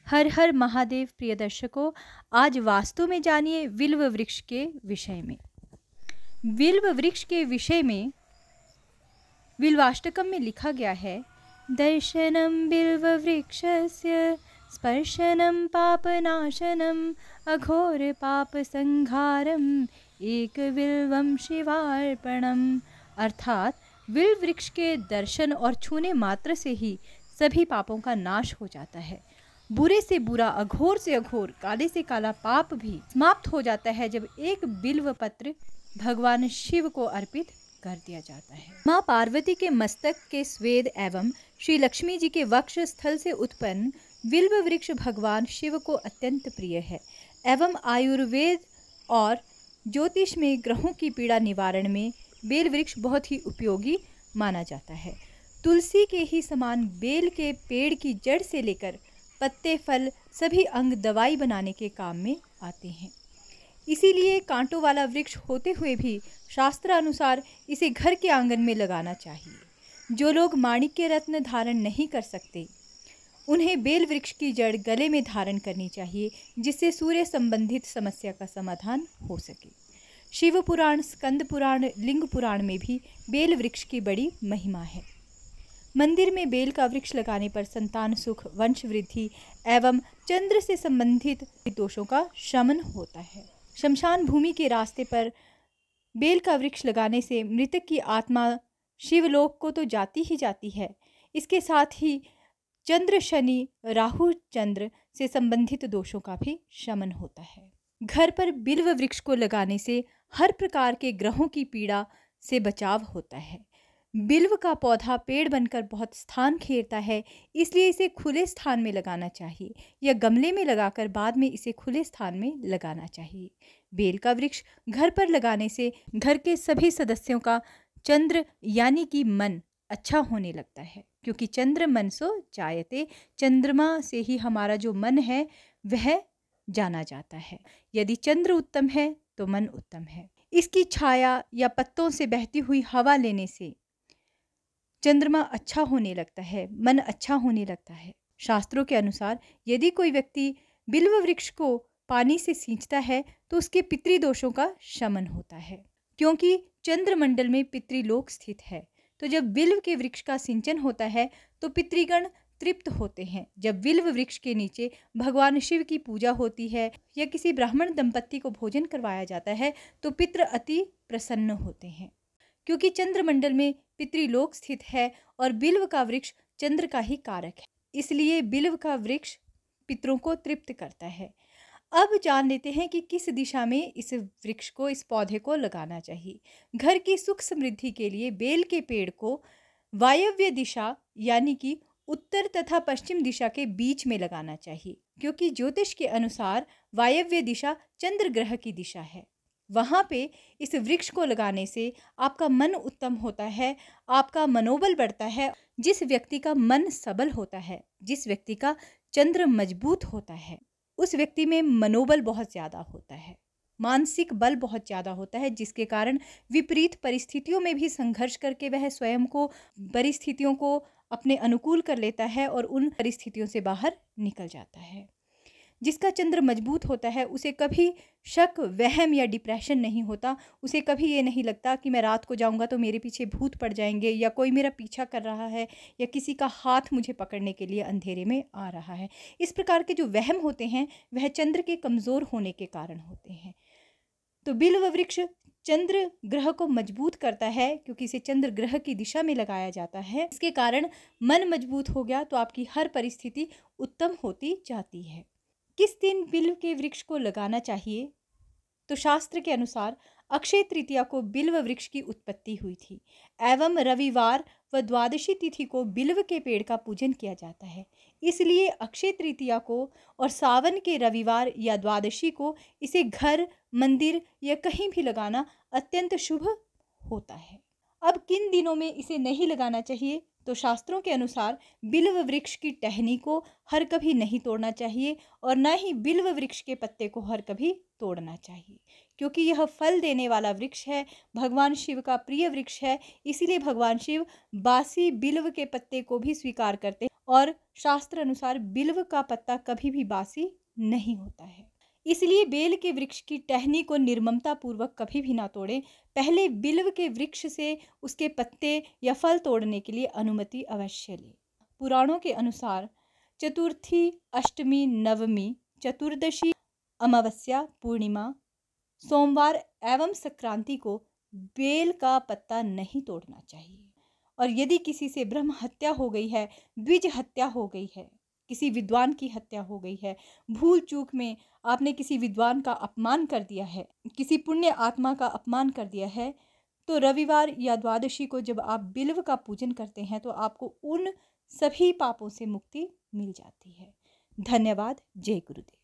हर हर महादेव प्रिय दर्शकों, आज वास्तु में जानिए बिल्व वृक्ष के विषय में। बिल्व वृक्ष के विषय में बिल्वाष्टकम में लिखा गया है, दर्शनम बिल्व वृक्षस्य स्पर्शनम पापनाशनम अघोर पाप संहारम एक बिल्वम शिवार्पणम। अर्थात बिल्व वृक्ष के दर्शन और छूने मात्र से ही सभी पापों का नाश हो जाता है। बुरे से बुरा, अघोर से अघोर, काले से काला पाप भी समाप्त हो जाता है जब एक बिल्व पत्र भगवान शिव को अर्पित कर दिया जाता है। माँ पार्वती के मस्तक के स्वेद एवं श्री लक्ष्मी जी के वक्ष स्थल से उत्पन्न बिल्व वृक्ष भगवान शिव को अत्यंत प्रिय है एवं आयुर्वेद और ज्योतिष में ग्रहों की पीड़ा निवारण में बेल वृक्ष बहुत ही उपयोगी माना जाता है। तुलसी के ही समान बेल के पेड़ की जड़ से लेकर पत्ते, फल, सभी अंग दवाई बनाने के काम में आते हैं। इसीलिए कांटों वाला वृक्ष होते हुए भी शास्त्र अनुसार इसे घर के आंगन में लगाना चाहिए। जो लोग माणिक्य रत्न धारण नहीं कर सकते, उन्हें बेल वृक्ष की जड़ गले में धारण करनी चाहिए, जिससे सूर्य संबंधित समस्या का समाधान हो सके। शिव पुराण, स्कंद पुराण, लिंग पुराण में भी बेल वृक्ष की बड़ी महिमा है। मंदिर में बेल का वृक्ष लगाने पर संतान सुख, वंश वृद्धि एवं चंद्र से संबंधित दोषों का शमन होता है। शमशान भूमि के रास्ते पर बेल का वृक्ष लगाने से मृतक की आत्मा शिवलोक को तो जाती ही जाती है, इसके साथ ही चंद्र, शनि, राहु, चंद्र से संबंधित दोषों का भी शमन होता है। घर पर बिल्व वृक्ष को लगाने से हर प्रकार के ग्रहों की पीड़ा से बचाव होता है। बिल्व का पौधा पेड़ बनकर बहुत स्थान घेरता है, इसलिए इसे खुले स्थान में लगाना चाहिए या गमले में लगाकर बाद में इसे खुले स्थान में लगाना चाहिए। बेल का वृक्ष घर पर लगाने से घर के सभी सदस्यों का चंद्र यानी कि मन अच्छा होने लगता है, क्योंकि चंद्र मनसो जायते, चंद्रमा से ही हमारा जो मन है वह जाना जाता है। यदि चंद्र उत्तम है तो मन उत्तम है। इसकी छाया या पत्तों से बहती हुई हवा लेने से चंद्रमा अच्छा होने लगता है, मन अच्छा होने लगता है। शास्त्रों के अनुसार यदि कोई व्यक्ति बिल्व वृक्ष को पानी से सींचता है तो उसके पितृदोषों का शमन होता है, क्योंकि चंद्रमंडल में पितृलोक स्थित है। तो जब बिल्व के वृक्ष का सिंचन होता है तो पितृगण तृप्त होते हैं। जब बिल्व वृक्ष के नीचे भगवान शिव की पूजा होती है या किसी ब्राह्मण दंपत्ति को भोजन करवाया जाता है तो पितृ अति प्रसन्न होते हैं, क्योंकि चंद्रमंडल में पितृलोक स्थित है और बिल्व का वृक्ष चंद्र का ही कारक है, इसलिए बिल्व का वृक्ष पितरों को तृप्त करता है। अब जान लेते हैं कि किस दिशा में इस वृक्ष को, इस पौधे को लगाना चाहिए। घर की सुख समृद्धि के लिए बेल के पेड़ को वायव्य दिशा यानी कि उत्तर तथा पश्चिम दिशा के बीच में लगाना चाहिए, क्योंकि ज्योतिष के अनुसार वायव्य दिशा चंद्र ग्रह की दिशा है। वहाँ पे इस वृक्ष को लगाने से आपका मन उत्तम होता है, आपका मनोबल बढ़ता है। जिस व्यक्ति का मन सबल होता है, जिस व्यक्ति का चंद्र मजबूत होता है, उस व्यक्ति में मनोबल बहुत ज़्यादा होता है, मानसिक बल बहुत ज़्यादा होता है, जिसके कारण विपरीत परिस्थितियों में भी संघर्ष करके वह स्वयं को, परिस्थितियों को अपने अनुकूल कर लेता है और उन परिस्थितियों से बाहर निकल जाता है। जिसका चंद्र मजबूत होता है उसे कभी शक, वहम या डिप्रेशन नहीं होता। उसे कभी ये नहीं लगता कि मैं रात को जाऊंगा तो मेरे पीछे भूत पड़ जाएंगे, या कोई मेरा पीछा कर रहा है, या किसी का हाथ मुझे पकड़ने के लिए अंधेरे में आ रहा है। इस प्रकार के जो वहम होते हैं वह चंद्र के कमज़ोर होने के कारण होते हैं। तो बिल्व वृक्ष चंद्र ग्रह को मजबूत करता है, क्योंकि इसे चंद्र ग्रह की दिशा में लगाया जाता है। इसके कारण मन मजबूत हो गया तो आपकी हर परिस्थिति उत्तम होती जाती है। किस दिन बिल्व के वृक्ष को लगाना चाहिए? तो शास्त्र के अनुसार अक्षय तृतीया को बिल्व वृक्ष की उत्पत्ति हुई थी एवं रविवार व द्वादशी तिथि को बिल्व के पेड़ का पूजन किया जाता है। इसलिए अक्षय तृतीया को और सावन के रविवार या द्वादशी को इसे घर, मंदिर या कहीं भी लगाना अत्यंत शुभ होता है। अब किन दिनों में इसे नहीं लगाना चाहिए? तो शास्त्रों के अनुसार बिल्व वृक्ष की टहनी को हर कभी नहीं तोड़ना चाहिए और न ही बिल्व वृक्ष के पत्ते को हर कभी तोड़ना चाहिए, क्योंकि यह फल देने वाला वृक्ष है, भगवान शिव का प्रिय वृक्ष है। इसीलिए भगवान शिव बासी बिल्व के पत्ते को भी स्वीकार करते हैं और शास्त्र अनुसार बिल्व का पत्ता कभी भी बासी नहीं होता है। इसलिए बेल के वृक्ष की टहनी को निर्ममता पूर्वक कभी भी ना तोड़ें। पहले बिल्व के वृक्ष से उसके पत्ते या फल तोड़ने के लिए अनुमति अवश्य लें। पुराणों के अनुसार चतुर्थी, अष्टमी, नवमी, चतुर्दशी, अमावस्या, पूर्णिमा, सोमवार एवं संक्रांति को बेल का पत्ता नहीं तोड़ना चाहिए। और यदि किसी से ब्रह्म हत्या हो गई है, द्विज हत्या हो गई है, किसी विद्वान की हत्या हो गई है, भूल चूक में आपने किसी विद्वान का अपमान कर दिया है, किसी पुण्य आत्मा का अपमान कर दिया है, तो रविवार या द्वादशी को जब आप बिल्व का पूजन करते हैं तो आपको उन सभी पापों से मुक्ति मिल जाती है। धन्यवाद। जय गुरुदेव।